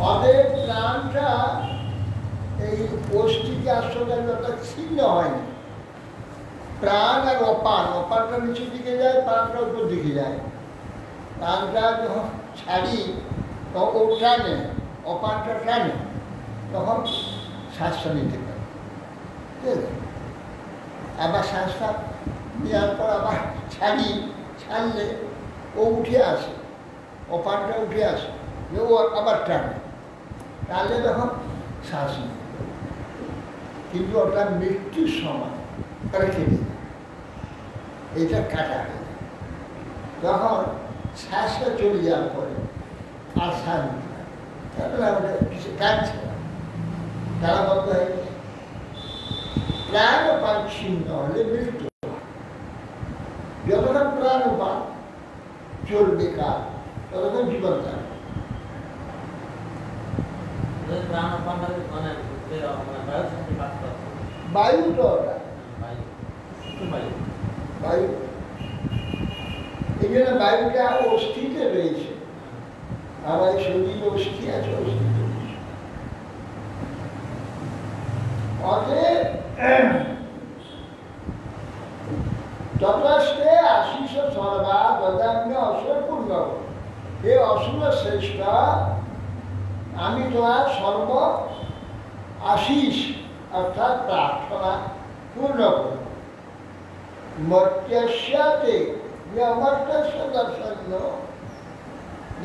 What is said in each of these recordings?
অদেব প্রাণটা এই অস্থিকে আসলে ছিন্ন হয়নি। প্রাণ আর অপান, অপানটা নিচের দিকে যায়, প্রাণটা উপর দিকে যায়। প্রাণটা যখন ছাড়ি তখন ও টানে, অপানটা টানে, তখন শ্বাসটা নিতে পারে। ঠিক আছে? আবার শ্বাসটা নেওয়ার পর আবার ছাড়লে ও উঠে আসে, অপানটা উঠে আসে, ও আবার টানে, টানলে তখন শ্বাস নেই। কিন্তু ওটা মৃত্যুর সময় রেখে দিই, এইটা কাটা হয়ে যায়। যখন শ্বাসটা চলে যাওয়ার পরে আর শ্বাস নিতে পারে, তারপরে আমাদের কিছু কাটছে না, তারা বন্ধ হয়ে গেছে। প্রাণ উপান ছিন্ন হলে মৃত্যু। যতক্ষণ প্রাণ উপান চলবে কাজ, ততক্ষণ জীবন থাকবে। বায়ু তো ওটা, বায়ু, এই জন্য বায়ুটা অস্থিতে রয়েছে। আমার শরীর অস্থি আছে, অস্থিতে রয়েছে। অতএব ততস্তে আশিস সর্বা দদাম্য অসুর পূর্ণ। হে অসুর শ্রেষ্ঠ, আমি তোমার সর্ব আশিস অর্থাৎ প্রার্থনা পূর্ণ করব। মর্ত্যস্যাতে অমর্ত্যস্য দর্শন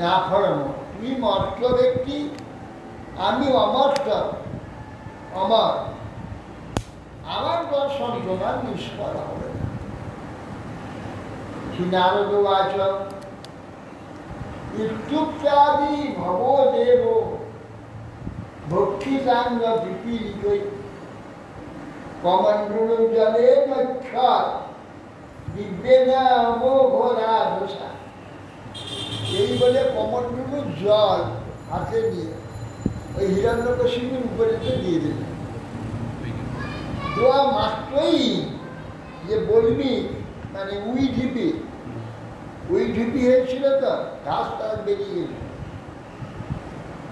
না ফরম। তুমি মর্ত্য ব্যক্তি, আমি অমর্ত্য, অমর, আমার দর্শন তোমার নিষ্ফল হবে না। নারদ বাচ ইত্যুক্তাদি ভবো দেব ভক্ষিতাঙ্গ বিপীড়িতৈ কমণ্ডলু জলে নক্ষর দিব্যেনা অমোঘরা দোষা। এই বলে কমণ্ডলু জল হাতে নিয়ে ওই হিরণ্যকশিপুর উপরে দিয়ে দিলেন। দোয়া মাত্রই যে বলবি, মানে উই ঢিপি হয়েছিল, তো ঘাস তার বেরিয়ে গেল,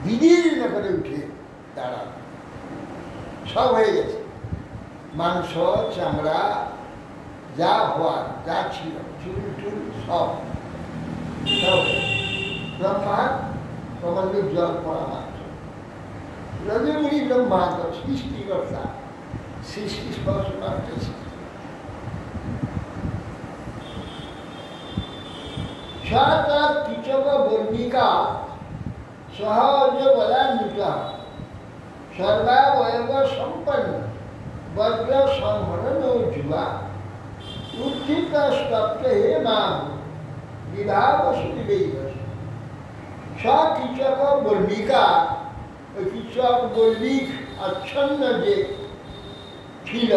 দিদির করে উঠে দাঁড়াল, সব হয়ে গেছে, মাংস চামড়া যা হওয়ার, যা ছিল, চুল টুল সব ব্রহ্মা কমণ্ডলুর জল পড়া মাত্র রবিমুনি ব্রহ্মা সৃষ্টিকর্তা, সৃষ্টি স্পর্শ করতেছে। সাতাৎ কিচক বর্ণিকা সহজ বলান্বিত সর্বাবয়ব সম্পন্ন বজ্র সংহরণ যুবা উত্থিত স্তপ্ত হে মাম বিভাব সুবিবেক। কিচক বর্ণিকা, ওই কিচক বর্ণিক আচ্ছন্ন যে ছিল,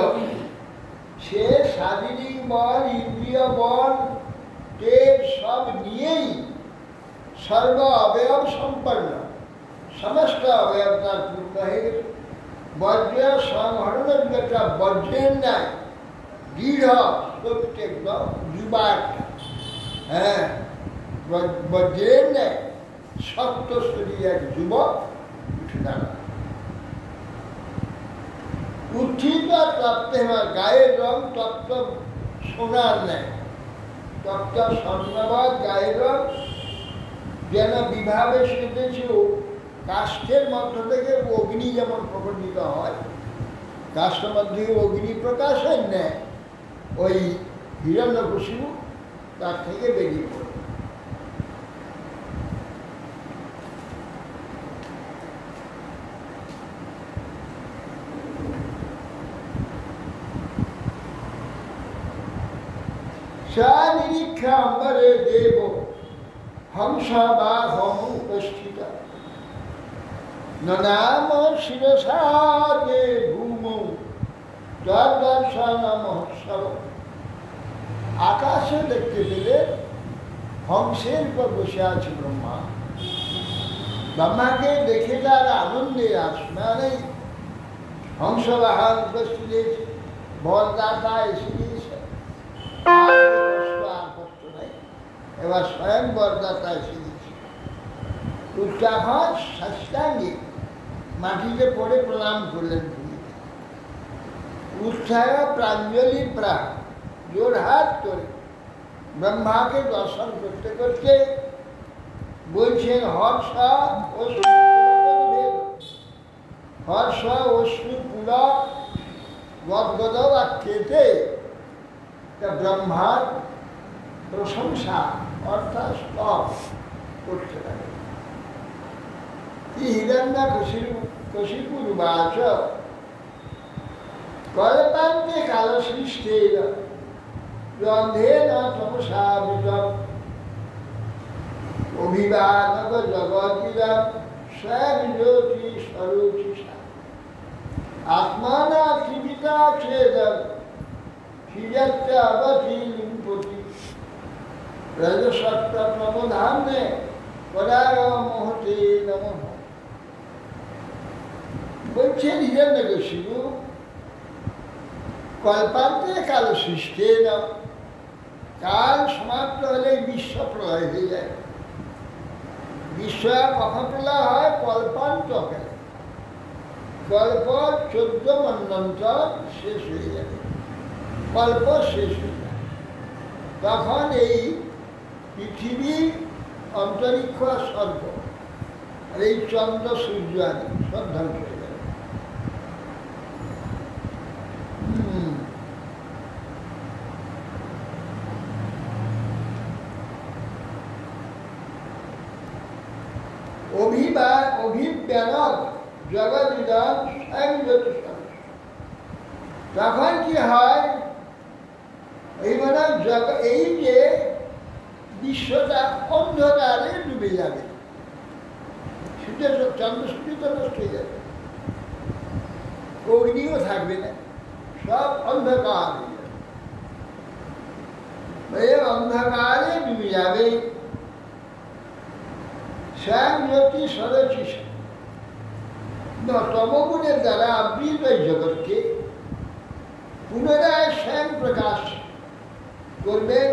সে শারীরিক বল, ইন্দ্রিয় বল, তেজ সব নিয়েই সর্ব অবয়ব সম্পন্ন, সমস্ত অবয়ব তার পূর্ণ হয়ে গেছে। বজ্র সংহরণের একটা বজ্রের ন্যায় দৃঢ় প্রত্যেক যুবার, হ্যাঁ, বজ্রের ন্যায় শক্ত শরীর এক যুবক উঠে দাঁড়ায়। উত্থিত তপ্ত, গায়ের রং তপ্ত সোনার নেয়, তপ্ত স্বর্ণবাদ গায়ের রং, যেন বিভাবে সেজেছে কাষ্ঠের মধ্য থেকে অগ্নি যেমন প্রকটিত হয়, কাষ্ঠের মধ্যে অগ্নি প্রকাশের নেয়, ওই হিরণ্যকশিপু তার থেকে বেরিয়ে পড়ে। নিরীক্ষা অম্বরে দেব হংসা বা হম উপস্থিত নাম শিরসাদে ভূম দর্শন মহোৎসব। আকাশে দেখতে পেলে হংসের উপর বসে আছে ব্রহ্মা। ব্রহ্মাকে দেখে তার আনন্দে আসমানে হংসবাহন উপস্থিত হয়েছে, বরদাতা এসে দিয়েছে, আর কষ্ট নাই, এবার স্বয়ং বরদাতা এসে দিয়েছে। উচ্চাঘাত সাষ্টাঙ্গে মাটিতে পড়ে প্রণাম করলেন ভূমিকে। উৎসাহ প্রাঞ্জলি প্রাণ জোর হাত করে ব্রহ্মাকে দর্শন করতে করতে বলছেন হর্ষ হর্ষ অশ্রু পুলক গদগদ বাক্যেতে ব্রহ্মার প্রশংসা অর্থাৎ স্তব করতে থাকে। হিরণ্যকশিপুর্বাচ কল্পান্তে কালসৃষ্টেন রন্ধেন তমসাবৃতম অভিবাদক জগদিদম স্বয়ং জ্যোতি স্বরূপিষা আত্মানা জীবিতা ছেদম হিজত্য অবধি লিম্পতি রজসত্য প্রবোধান্নে পরায় মোহতে নমঃ। বলছেন হিরণ্যকশিপু কল্পান্তে কাল সৃষ্টেন, কাল সমাপ্ত হলে বিশ্ব প্রলয় হয়ে যায়। বিশ্ব কখন প্রলয় হয়? কল্পান্তকালে। কল্প 14 মন্বন্তর শেষ হয়ে যাবে, কল্প শেষ হয়ে যায়। তখন এই পৃথিবী অন্তরিক্ষ স্বর্গ আর এই চন্দ্র সূর্য আদি সব ধ্বংস হয়ে যাবে। অভিব্যানক জগদিদম স্বয়ং জ্যোতি স্বরূপ। তখন কি হয়? এই যে বিশ্বটা অন্ধকারে ডুবে যাবে, চন্দ্র সূর্য তো নষ্ট হয়ে যাবে, অগ্নিও থাকবে না, সব অন্ধকার হয়ে যাবে। অন্ধকারে ডুবে যাবে। স্বয়ং জ্যোতি স্বরূপ তমগুণের দ্বারা আবৃত এই জগৎকে পুনরায় স্বয়ং প্রকাশ করবেন।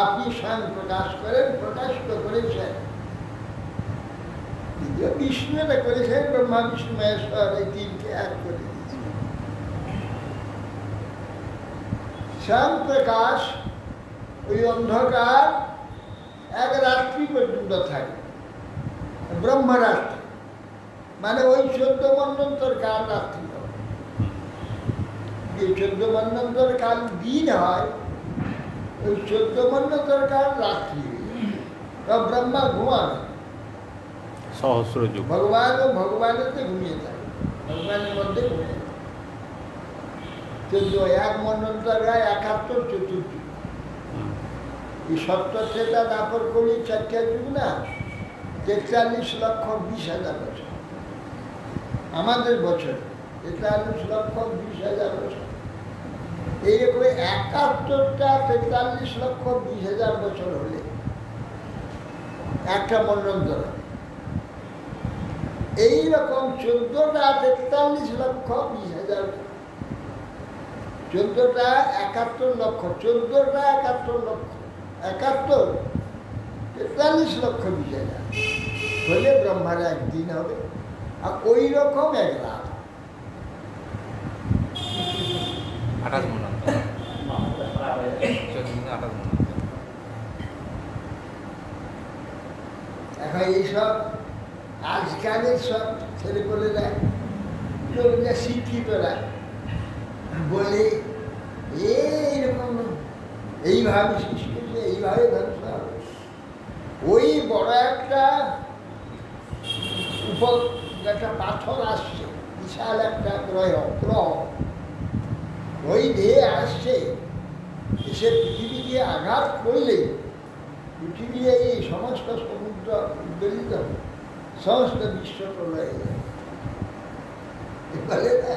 আপনি স্বয়ং প্রকাশ করেন, প্রকাশিত করেছেন। বিষ্ণু এটা করেছেন, ব্রহ্মা বিষ্ণু মহেশ্বর এই তিনকে এক করে দিয়েছেন। স্বয়ং প্রকাশ ওই অন্ধকার এক রাত্রি পর্যন্ত থাকে, ব্রহ্মরাত্রি, মানে ওই 14 মন্বন্তর কাল রাত্রি হবে। এই 14 মন্বন্তর কাল দিন হয়, ওই 14 মন্বন্তর কাল রাত্রি। ব্রহ্মা ঘুমাবে, সহস্র যুগ ভগবানের ঘুমিয়ে থাকে, ভগবানের মধ্যে ঘুমিয়ে থাকে। 14 এক মন্বন্তর গায়ে 71 চতুর্যুগ। এই 70 ত্রেতা দাপর কলি 4টা যুগ না, 43,20,000 বছর আমাদের বছর, 43,20,000 বছর। এইরকম 71টা 43,20,000 বছর হলে একটা মন্বন্তর। এইরকম 14টা 43,20,000, 14টা 71 লক্ষ, 14টা 71 লক্ষ, 71 43,20,000 হলে ব্রহ্মার একদিন হবে। আর ওই রকম এক রাত। 28 মন্বন্তর। এখন এইসব আজকালের সব ছেলেপেলেরা লোকরা শিক্ষিতরা বলে এইরকম এইভাবে সৃষ্টি হয়েছে, এইভাবে ধ্বংস হবে। ওই বড় একটা একটা পাথর আসছে, বিশাল একটা গ্রহ ওই দেহে আসছে, এসে পৃথিবী দিয়ে আঘাত করলে পৃথিবী এই সমস্ত সমুদ্র উদ্বেলিত হবে, সমস্ত বিশ্ব প্রলয় যায়। বলে না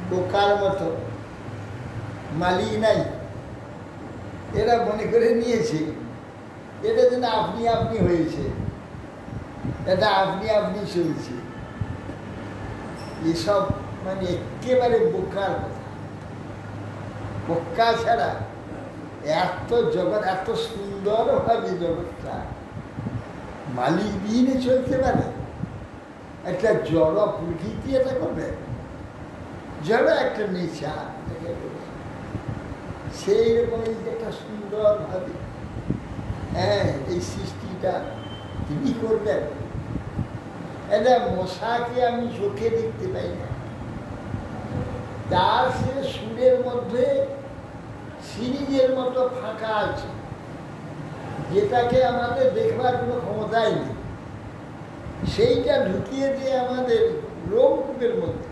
বোকার মতো মালিক নাই, এরা মনে করে নিয়েছে এটা যেন আপনি আপনি হয়েছে, এটা আপনি আপনি চলছে। এসব মানে একেবারে বোকার কথা। বোকা ছাড়া এত জগৎ, এত সুন্দরভাবে জগৎটা মালিকবিহীনে চলতে পারে? একটা জড় প্রকৃতি এটা করবে, জড় একটা নেচার, সেই রকম একটা সুন্দরভাবে হ্যাঁ এই সৃষ্টিটা তিনি করবেন। এটা মশাকে আমি চোখে দেখতে পাই না, তার সে সুরের মধ্যে সিরিজের মতো ফাঁকা আছে, যেটাকে আমাদের দেখবার কোনো ক্ষমতাই নেই, সেইটা ঢুকিয়ে দিয়ে আমাদের রোগকূপের মধ্যে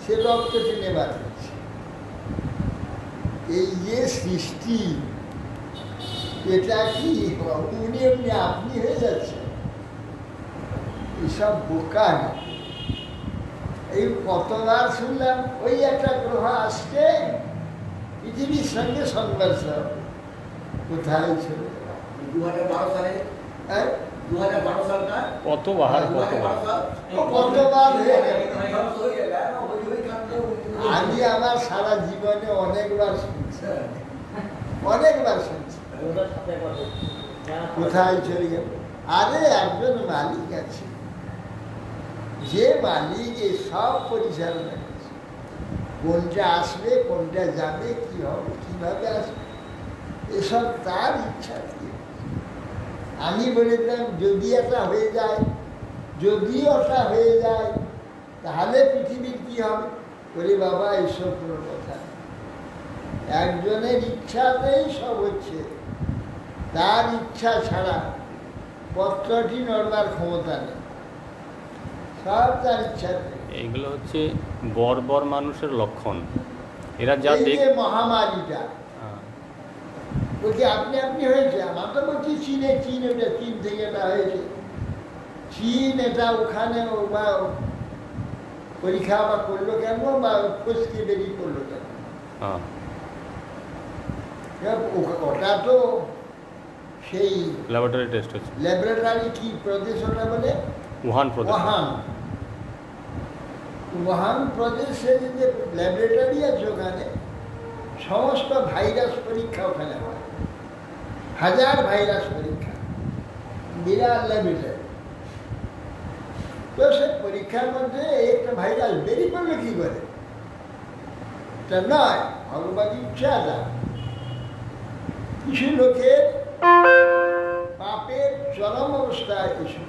সে রক্ত টেনে বার করছে। এই যে সৃষ্টি, এটা কি উনি এমনি আপনি হয়ে যাচ্ছে? এইসব বোকা না। এই কতবার শুনলাম ওই একটা গ্রহ আসছে, পৃথিবীর সঙ্গে সংঘর্ষ হবে, কোথায় ছিল? 2012 সালে, হ্যাঁ 2012 সালটা কতবার কতবার হয়ে গেল। আমি আমার সারা জীবনে অনেকবার শুনছি, অনেকবার শুনছি, কোথায় চলে গেল? আরে একজন মালিক আছে, যে মালিক এই সব পরিচালনা করছে, কোনটা আসবে, কোনটা যাবে, কি হবে, কিভাবে আসবে, এসব তার ইচ্ছা দিয়ে। আমি বলেছিলাম যদি এটা হয়ে যায়, যদি ওটা হয়ে যায়, তাহলে পৃথিবীর কি হবে? বলি বাবা এইসব কোনো কথা নেই, একজনের ইচ্ছাতেই সব হচ্ছে, তার ইচ্ছা ছাড়া পত্রটি নড়বার ক্ষমতা নেই, সব তার ইচ্ছাতে। এইগুলো হচ্ছে বর্বর মানুষের লক্ষণ। এরা যা এই দেখ যে মহামারীটা বলছি আপনি আপনি হয়েছে, আমার তো বলছি চীনে, চীন ওটা চীন থেকে এটা হয়েছে, চীন এটা ওখানে বা পরীক্ষা বা করলো কেন, বা ফসকে বেরিয়ে করলো কেন? ওটা তো সেই ল্যাবরেটরি টেস্ট হচ্ছে। ল্যাবরেটরি কি প্রদেশ ওটা বলে? উহান প্রদেশ। উহান প্রদেশে যে ল্যাবরেটরি আছে ওখানে সমস্ত ভাইরাস পরীক্ষা ওখানে হয়, 1000 ভাইরাস পরীক্ষা, বিরাট ল্যাবরেটরি। তো সে পরীক্ষার মধ্যে একটা ভাইরাস বেরিয়ে পড়লো কি করে? তা নয়, ভগবত ইচ্ছা যা কিছু লোকের পাপের চরম অবস্থায় এসে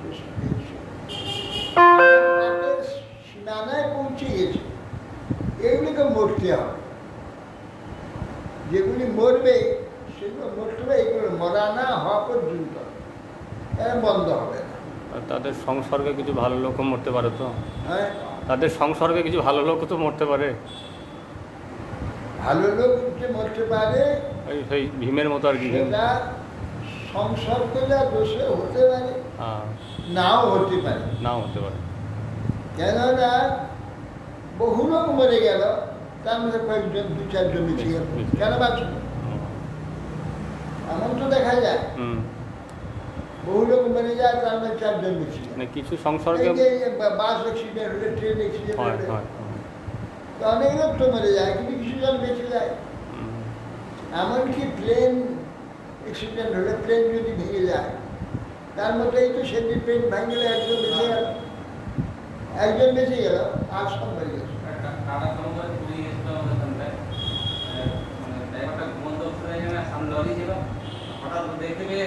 পাপের সীমানায় পৌঁছে গেছে, এগুলিকে মরতে হবে। যেগুলি মরবে সেগুলো মরতে হবে, এগুলো মরা না হওয়া পর্যন্ত এরা বন্ধ হবে না। আর তাদের সংসর্গে কিছু ভালো লোকও মরতে পারে তো? হ্যাঁ, তাদের সংসর্গে কিছু ভালো লোকও তো মরতে পারে। ভালো লোক উঠে মরতে পারে, ওই সেই ভীমের মতো আর কি। সেটা সংসর্গটা দোষে হতে পারে, হ্যাঁ, নাও হতে পারে। নাও হতে পারে। কেননা বহু লোক মরে গেল, তার মধ্যে কয়েকজন 2-4 জন বেঁচে গেল, কেন বাঁচল? এমন তো দেখা যায়, বহু লোক মরে যায়, তার মধ্যে 4 জন বেঁচে যায়। মানে কিছু সংসর্গে বাস অ্যাক্সিডেন্ট হলে, ট্রেন অ্যাক্সিডেন্ট হয় হলে হয়। তো অনেক লোক তো মরে যায়, কিন্তু কিছু জন বেঁচে যায়। এমনকি প্লেন অ্যাক্সিডেন্ট হলে, প্লেন যদি ভেঙে যায়, তার মধ্যেই তো সেদিন প্লেন ভেঙে গেলে একজন বেঁচে গেল, একজন বেঁচে গেল, আর সব মরে গেল। হঠাৎ দেখতে পেয়ে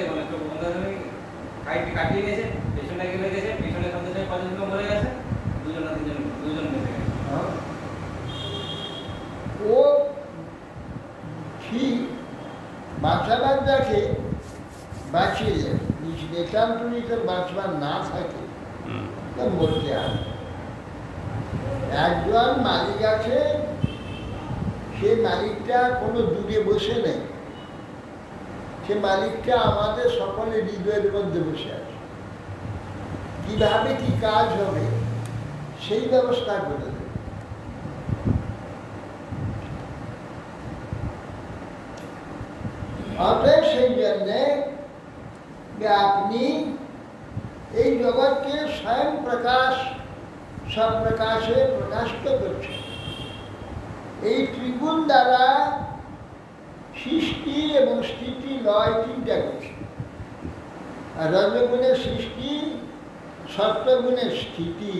কাটিয়ে গেছে, পেছনে গেলে গেছে, পেছনে সঙ্গে সঙ্গে 5 জন মরে গেছে, 2 জন না 3 জন, 2 জন বেঁচে গেছে। ও ঠিক বাঁচাবার দেখে বাঁচিয়ে যায়, নিতান্ত নিজের বাঁচবার না থাকে তো মরতে হয়। একজন মালিক আছে, সে মালিকটা কোনো দূরে বসে নেই, সে মালিকটা আমাদের সকলের হৃদয়ের মধ্যে বসে আছে। কিভাবে কি কাজ হবে সেই ব্যবস্থা করে দেবে। অতএব সেই জন্যে আপনি এই জগৎকে স্বয়ং প্রকাশ, সব প্রকাশে প্রকাশিত করছেন। এই ত্রিগুণ দ্বারা সৃষ্টি এবং স্থিতি লয় 3টা করছে। রজগুণের সৃষ্টি, সত্যগুণের স্থিতি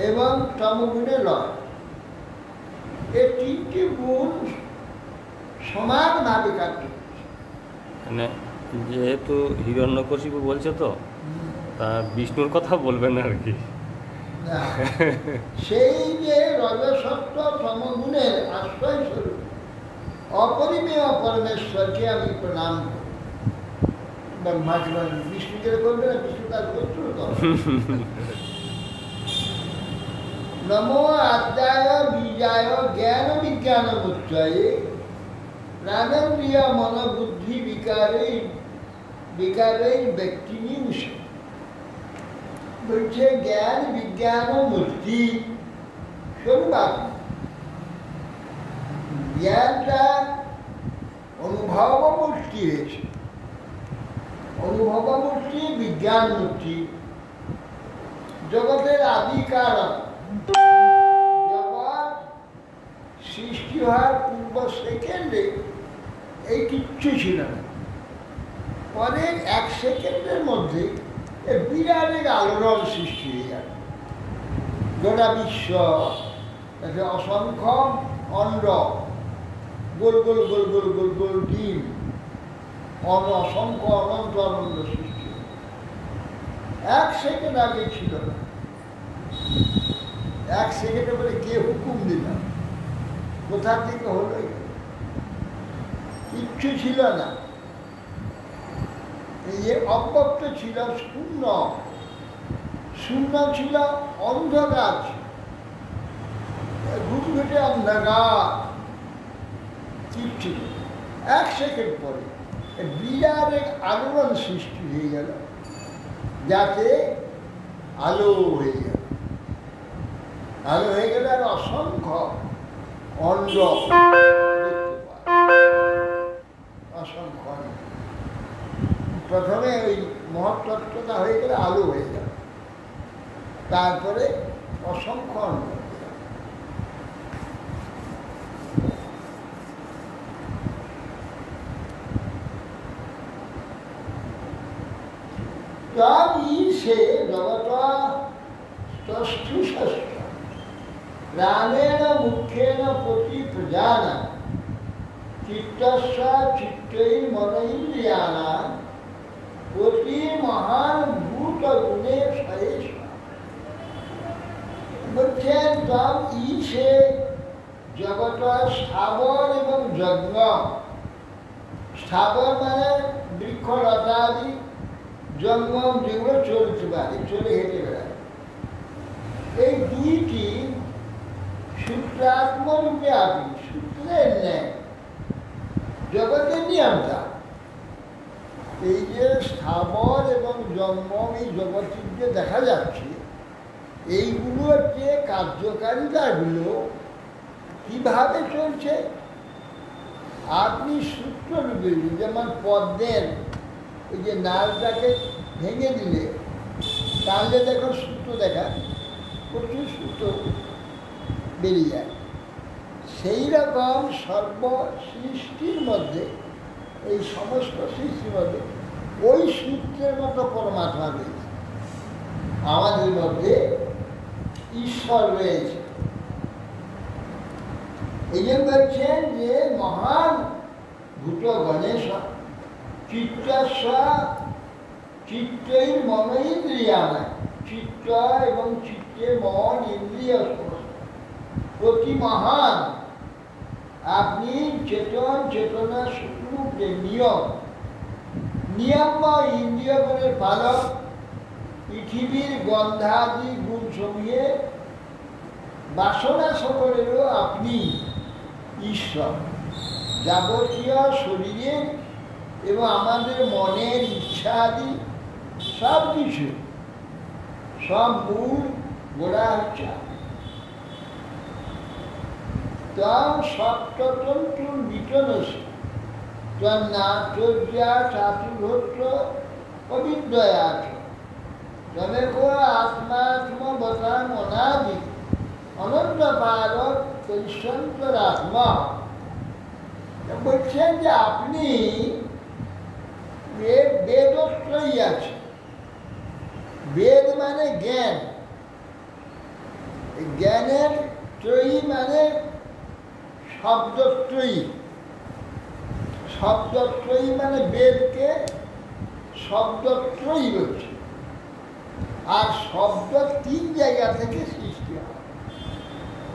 এবং তমগুণের লয়। এই তিনটি গুণ সমানভাবে কাজ করছে। মানে যেহেতু হিরণ্যকশিপু বলছে তো, তা বিষ্ণুর কথা বলবেন না আর কি। না, সেই যে রজসত্ব তমগুণের আশ্রয় স্বরূপ অপরিমেয় পরমেশ্বরকে আমি প্রণাম করি। মাঝে মাঝে বিষ্ণুকে করবে না, বিষ্ণু তার গোত্র করে। নমো আদ্যায় বীজায় জ্ঞান বিজ্ঞান মুচ্ছয়ে প্রাণেন্দ্রিয় মনোবুদ্ধি বিকারে ব্যক্তি নিউষ। বলছে জ্ঞান বিজ্ঞান মূর্তি স্বরূপ আপনি। জ্ঞানটা অনুভব মূর্তি হয়েছে, অনুভব মূর্তি বিজ্ঞান মূর্তি। জগতের আদি কারণ, জগৎ সৃষ্টি হওয়ার পূর্ব সেকেন্ডে এই কিচ্ছু ছিল না। পরে 1 সেকেন্ডের মধ্যে বিরাট এক আলোড়ন সৃষ্টি হয়ে গেল। গোটা বিশ্ব অসংখ্য অন্ড, গোল গোল গোল গোল গোল গোল ডিম, অসংখ্য অনন্ত আনন্দ সৃষ্টি। 1 সেকেন্ড আগে ছিল না। 1 সেকেন্ডে বলে কে হুকুম দিলাম, কোথা থেকে হলো? কিচ্ছু ছিল না। এই যে অব্যক্ত ছিল শূন্য, শূন্য ছিল অন্ধকার, ঘুটঘুটে অন্ধকার, কিচ্ছু। 1 সেকেন্ড পরে বিরাট এক আলোড়ন সৃষ্টি হয়ে গেল, যাতে আলো হয়ে গেল। আলো হয়ে গেলে আর অসংখ্য অন্ড অসংখ্য। প্রথমে ওই মহত্তত্ত্বটা হয়ে গেলে আলো হয়ে গেল, তারপরে অসংখ্য অন্ড। সে জগত ষষ্ঠ প্রাণেন মুখ্যেন প্রতি প্রজানা চিত্তস্য চিত্তৈ মনইন্দ্রিয়াণা প্রতি মহান ভূত গুণে সহেশ। বলছেন তম সে জগত স্থাবর এবং যজ্ঞ। স্থাবর মানে বৃক্ষ লতাদি, জঙ্গম যেগুলো চলতে পারে, চলে হেঁটে বেড়ায়। এই দুইটি সূত্রাত্মরূপে আপনি, সূত্রের ন্যায় জগতের নিয়মটা। এই যে স্থাবর এবং জঙ্গম, এই জগতের যে দেখা যাচ্ছে, এইগুলোর যে কার্যকারিতাগুলো কিভাবে চলছে আপনি সূত্ররূপে, যেমন পদ্মের এই যে নালটাকে ভেঙে দিলে টানলে দেখো সূত্র দেখা, প্রচুর সূত্র বেরিয়ে যায়। সেই রকম সর্ব সৃষ্টির মধ্যে, এই সমস্ত সৃষ্টির মধ্যে ওই সূত্রের মতো পরমাত্মা রয়েছে। আমাদের মধ্যে ঈশ্বর রয়েছে। এই জন্য বলছেন যে মহান ভূত গণেশ চিত্তস্য চিত্তৈ মনইন্দ্রিয়াণা। চিত্ত এবং চিত্তে মন ইন্দ্রিয় প্রতি মহান আপনি চেতন, চেতনা স্বরূপে নিয়ম, নিয়ম ইন্দ্রিয়গণের পালক, পৃথিবীর গন্ধাদি গুণসমূহে বাসনা সকলেরও আপনি ঈশ্বর। যাবতীয় শরীরের এবং আমাদের মনের ইচ্ছা আদি সব কিছু, সব মূল গোড়া হচ্ছে তম সপ্ততন্ত্র বিতনসি তন্নাচর্যা চাতুর্ভত্র অবিদ্যয়াচ তমেক আত্মাত্ম বতাম অনাদি অনন্ত পারক পরিসন্তরাত্মা। বলছেন যে আপনি বেদত্রয়ী আছে। বেদ মানে জ্ঞান, জ্ঞানের ত্রয়ী মানে শব্দত্রয়ী। শব্দত্রয়ী মানে বেদকে শব্দত্রয়ী বলছে। আর শব্দ 3 জায়গা থেকে সৃষ্টি হয়,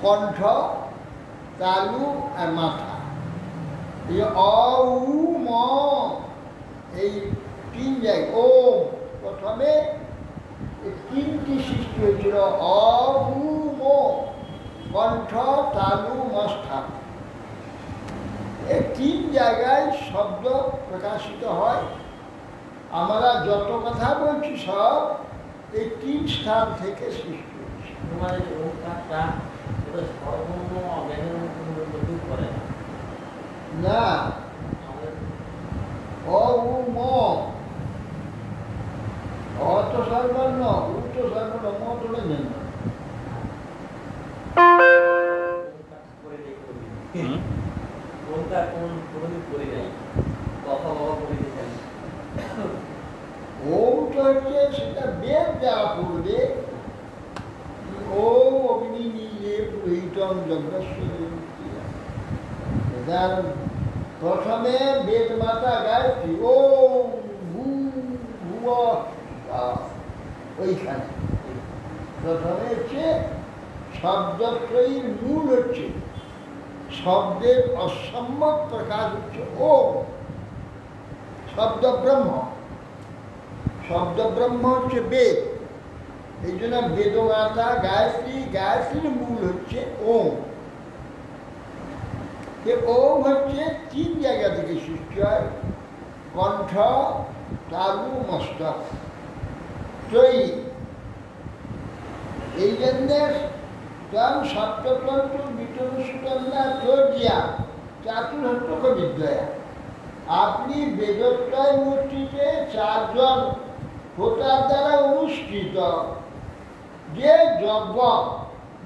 কণ্ঠ, তালু আর মাথা। এই অ উ ম, এই 3 জায়গা। ও প্রথমে 3টি সৃষ্টি হয়েছিল, অ উ ম, কণ্ঠ, তালু, মস্থান। এই 3 জায়গায় শব্দ প্রকাশিত হয়। আমরা যত কথা বলছি সব এই 3 স্থান থেকে সৃষ্টি হচ্ছে। তোমার এই ওমকারটা ওটা সর্বর্ণ অজ্ঞানের মধ্যে দূর করে না। না, অ উ ম, অ তো সর্বর্ণ, উ তো সর্বর্ণ, ম তো নেই। হুম? ওমকার কোনদিন করি নাই, বাবা করি নাই। ওম তো হচ্ছে সেটা বেদ যারা পড়বে, ওম অগ্নি নীলে পুরোহিতম যজ্ঞস্য। প্রথমে বেদ মাতা গায়ত্রী, ওম ভূ ভুব, ওইখানে প্রথমে হচ্ছে শব্দত্রয়ীর মূল হচ্ছে, শব্দের অসম্যক প্রকাশ হচ্ছে ওম, শব্দ ব্রহ্ম। শব্দ ব্রহ্ম হচ্ছে বেদ। এই জন্য বেদমাতা গায়ত্রী, গায়ত্রীর মূল হচ্ছে ওম। ওম হচ্ছে 3 জায়গা থেকে সৃষ্টি হয়, কণ্ঠ, তালু, মস্তক, ত্রয়ী। এই জন্যে তম সপ্ততন্ত্র বিতরণ সুকন্যা তর্জিয়া চাতুর্হত্তক বিদ্যয়া। আপনি বেদত্রয় মূর্তিতে 4 জন হোতার দ্বারা অনুষ্ঠিত যে যজ্ঞ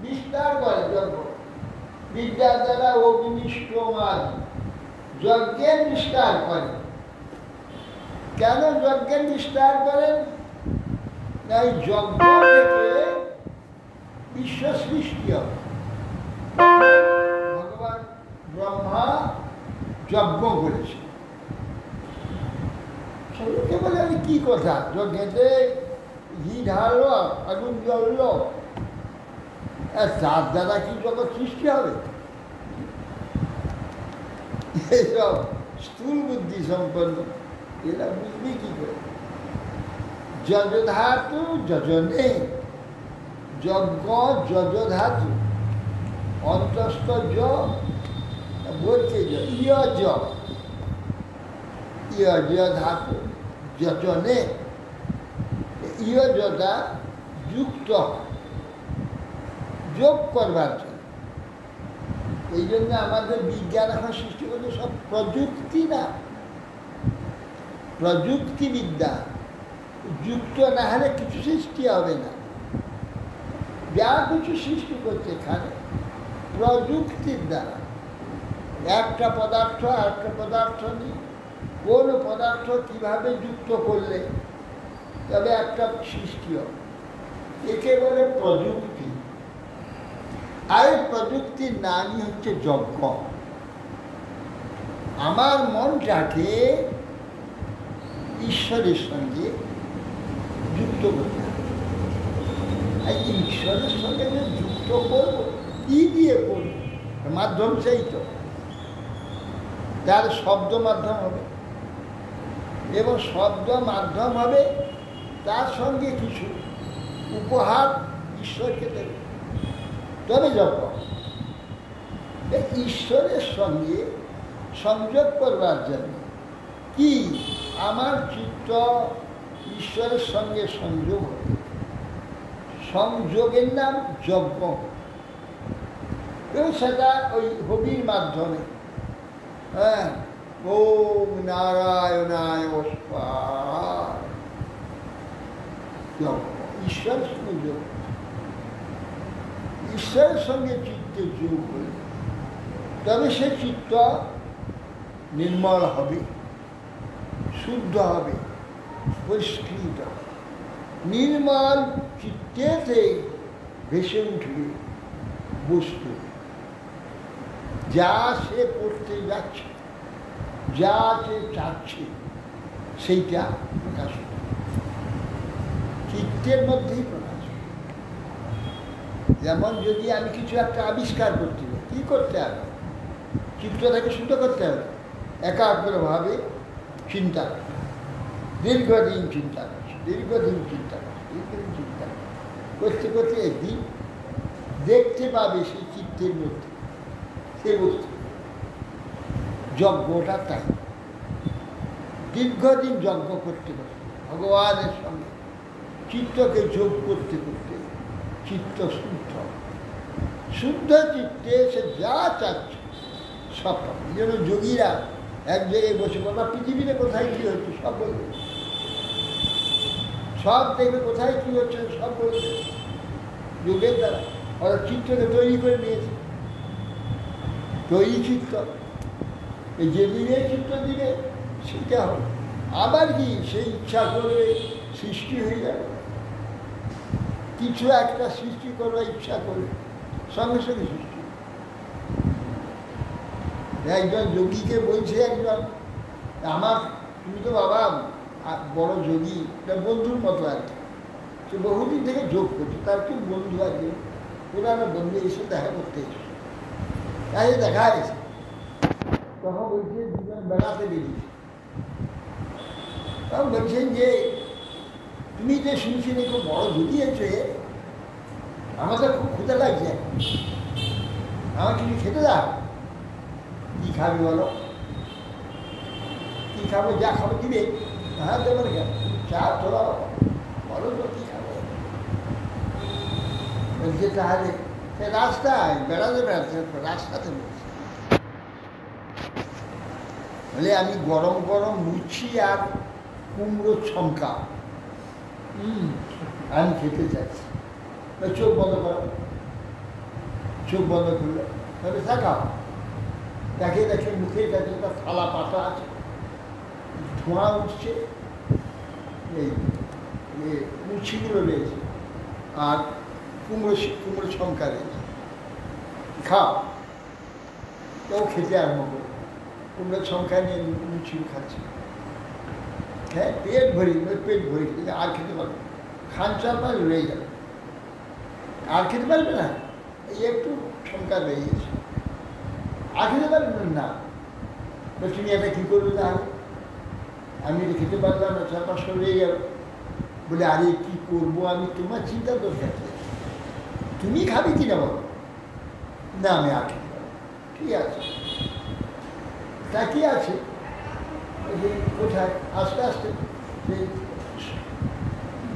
বিস্তার করে, যজ্ঞ বিদ্যার দ্বারা অগ্নিষ্ঠমাদ যজ্ঞের বিস্তার করে। কেন যজ্ঞের বিস্তার করেন? এই যজ্ঞ থেকে বিশ্ব সৃষ্টি হবে। ভগবান ব্রহ্মা যজ্ঞ করেছে। সবাইকে বলে আমি কি কথা, যজ্ঞেতে ঘি ঢাললো, আগুন জ্বললো, তার দ্বারা কি জগৎ সৃষ্টি হবে? এসব স্থূল বুদ্ধি সম্পন্ন, এরা বুঝবি কি করে? যজধাতু যজনে, যজ্ঞ যজধাতু, অন্তস্থ য বলছে ইয়জ, ইয়জ ধাতু যজনে, ইয়জটা যুক্ত, যোগ করবার জন্য। এই জন্য আমাদের বিজ্ঞান এখন সৃষ্টি করছে সব প্রযুক্তি, না প্রযুক্তিবিদ্যা। যুক্ত না হলে কিছু সৃষ্টি হবে না। যা কিছু সৃষ্টি করছে এখানে প্রযুক্তির দ্বারা। একটা পদার্থ আর একটা পদার্থ নিয়ে কোন পদার্থ কিভাবে যুক্ত করলে তবে একটা সৃষ্টি হবে, একে বলে প্রযুক্তি। আর প্রযুক্তির নামই হচ্ছে যজ্ঞ। আমার মনটাকে ঈশ্বরের সঙ্গে যুক্ত করতে হবে। আর ঈশ্বরের সঙ্গে যে যুক্ত করবো, কি দিয়ে করবো? মাধ্যম সেই তো, তার শব্দ মাধ্যম হবে, এবং শব্দ মাধ্যম হবে, তার সঙ্গে কিছু উপহার ঈশ্বরকে দেবে, তবে যজ্ঞ। ঈশ্বরের সঙ্গে সংযোগ করবার জন্য কি আমার চিত্ত ঈশ্বরের সঙ্গে সংযোগ হবে, সংযোগের নাম যজ্ঞ। এবং সেটা ওই হবির মাধ্যমে, হ্যাঁ, ওম নারায়ণায় স্বাহা, ঈশ্বরের সঙ্গে যোগ, ঈশ্বরের সঙ্গে চিত্তে যোগ হলে তবে সে চিত্ত নির্মল হবে, শুদ্ধ হবে, পরিষ্কৃত হবে। নির্মল চিত্তেতে ভেসে উঠবে বস্তু, যা সে করতে যাচ্ছে, যা সে চাচ্ছে, সেইটা প্রকাশ হবে। চিত্তের মধ্যেই প্রকাশ হবে। যেমন যদি আমি কিছু একটা আবিষ্কার করতে হবে, কী করতে হবে? চিত্রটাকে শুদ্ধ করতে হবে, একাগ্রভাবে চিন্তা করতে হবে। দীর্ঘদিন চিন্তা করছে, দীর্ঘদিন চিন্তা করছে, দীর্ঘদিন চিন্তা করতে করতে একদিন দেখতে পাবে সেই চিত্তের মধ্যে সে বস্তু। যজ্ঞটা তাই, দীর্ঘদিন যজ্ঞ করতে করতে ভগবানের সঙ্গে চিত্তকে যোগ করতে করতে চিত্ত শুদ্ধ, শুদ্ধ চিত্তে সে যা চাচ্ছে সব পাবে। যেন যোগীরা এক জায়গায় বসে বলা পৃথিবীতে কোথায় কী হচ্ছে সব বলবে, সব দেখবে কোথায় কী হচ্ছে সব বলবে। যোগের দ্বারা ওরা চিত্রকে তৈরি করে নিয়েছে, তৈরি চিত্র। এই যে দিনে চিত্র দিবে সেটা হবে। আবার কি সেই ইচ্ছা করবে সৃষ্টি হয়ে যাবে, কিছু একটা সৃষ্টি করবে, ইচ্ছা করবে সঙ্গে সঙ্গে সৃষ্টি। একজন যোগীকে বলছে একজন, আমার তুমি তো বাবা বড় যোগী, বন্ধুর মতো আর কি, সে বহুদিন থেকে যোগ করছে, তার কি বন্ধু আছে, পুরানো বন্ধু এসে দেখা করতে এসে, তাই দেখা এসে তখন বলছে দুজন বেড়াতে বেরিয়েছে। তখন বলছেন যে তুমি যে শুনছি খুব বড় যোগী আছে, আমাদের খুব ক্ষুদা লাগছে, আমাকে তুমি খেতে দাও। কী খাবি বলো? কী খাবো? যা খাবো দিবে। হ্যাঁ দেবো না কেন? চা তোলা বলো তো কী খাবো? বলছে তাহলে সে রাস্তায় বেড়াতে বেড়াতে রাস্তাতে বলছে, বলে আমি গরম গরম লুচি আর কুমড়ো ছমকা আমি খেতে চাইছি। চোখ বন্ধ করো, চোখ বন্ধ করলে তবে দেখাও, দেখে দেখে মুখের কাছে একটা থালা পাতা আছে, ধোঁয়া উঠছে, এই লুচিগুলো রয়েছে আর কুমড়ো ছমকা রয়েছে, খাও। কেউ খেতে আরম্ভ করে কুমড়ো ছমকা নিয়ে লুচি খাচ্ছে। হ্যাঁ পেট ভরি, পেট ভরি খেতে আর খেতে পারবে, খান চাপা রয়ে যাবে, আর খেতে পারবে না, এই একটু ছমকা রয়ে গেছে, আর খেতে পারবেন না। তুমি এটা কী করবে? তাহলে আমি এটা খেতে পারলাম না, চাপা সরে গেল। বলে আরে কী করবো আমি, তোমার চিন্তা দরকার, তুমি খাবে কি না বলো? না আমি আর খেতে পারবো। ঠিক আছে, তা কি আছে কোথায়? আস্তে আস্তে সেই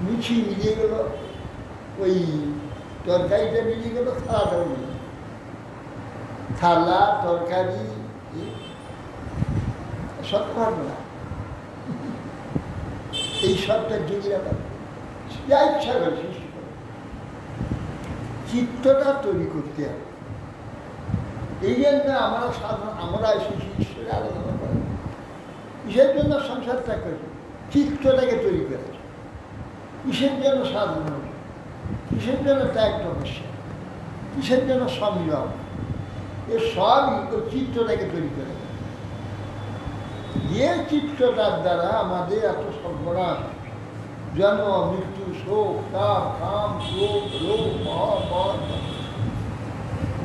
লুচি মিলিয়ে গেল, ওই তরকারিটা মিলিয়ে গেল, থালাটাও মিলিয়ে, থালা তরকারি সব পারবো না, এই সবটা যোগীরা পারবে, যা ইচ্ছা করে সৃষ্টি করে। চিত্তটা তৈরি করতে হবে। এই জন্য আমরা এসেছি ঈশ্বরের আরাধনা করি, কিসের জন্য সংসার ত্যাগ করেছে? চিত্তটাকে তৈরি করেছে। কিসের জন্য সাধনা, কিসের জন্য ত্যাগ তপস্যা, কিসের জন্য সংযম, এ সবই চিত্তটাকে তৈরি করে। যে চিত্তটার দ্বারা আমাদের এত সর্বনাশ, জন্ম মৃত্যু শোক তাপ কাম ক্রোধ রোগ মহাপদ,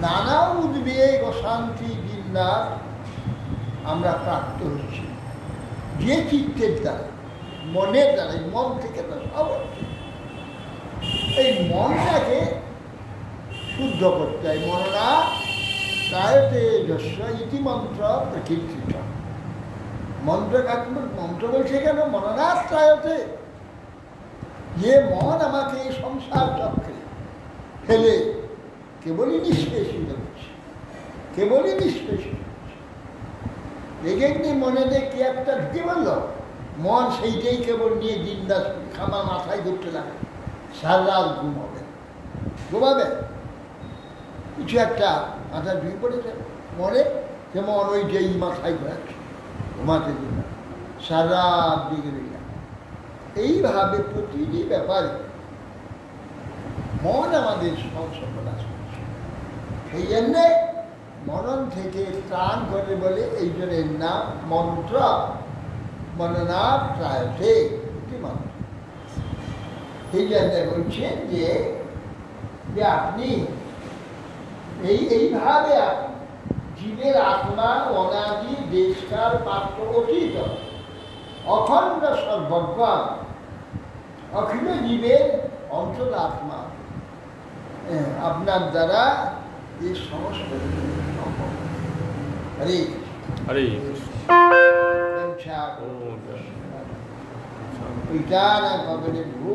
নানা উদ্বেগ অশান্তি বিন্যাস আমরা প্রাপ্ত হচ্ছি, যে চিত্তের দ্বারা, মনের দ্বারা, এই মন থেকে সব এই মনটাকে শুদ্ধ করতে হয়। মননা কায়তে যস্য ইতি মন্ত্র প্রকীর্তিত। মন্ত্র বলছে কেন? মননা ত্রায়তে, যে মন আমাকে এই সংসার চক্রে ফেলে কেবলই নিষ্পেষিত করছে, কেবলই নিষ্পেষিত করছে। দেখে মনে দেখে একটা ঢুকে বলল, মন সেইটাই কেবল নিয়ে দিনদাস খামা মাথায় ধরতে লাগে, সারা রাত ঘুমাবে, কিছু একটা মাথায় ঢুকে পড়েছে মনে, সে মন ওইটাই মাথায় ঘোরাচ্ছে, ঘুমাতে দিন না, সারা দিকে রইলাম। এইভাবে প্রতিটি ব্যাপারে মন আমাদের সফল আছে। সেই জন্যে মনন থেকে ত্রাণ করে বলে এই জন্য এর নাম মন্ত্র, মননাথ প্রায়তে একটি মন্ত্র। সেই জন্য বলছেন যে আপনি এইভাবে আপনি জীবের আত্মা অনাদি দেশকাল পাত্র অতীত অখণ্ড সর্বজ্ঞ অখিল জীবের অন্তরাত্মা, আপনার দ্বারা এই সমস্ত সম্ভব। হরে আরে পিতা না ভগবানের ভূ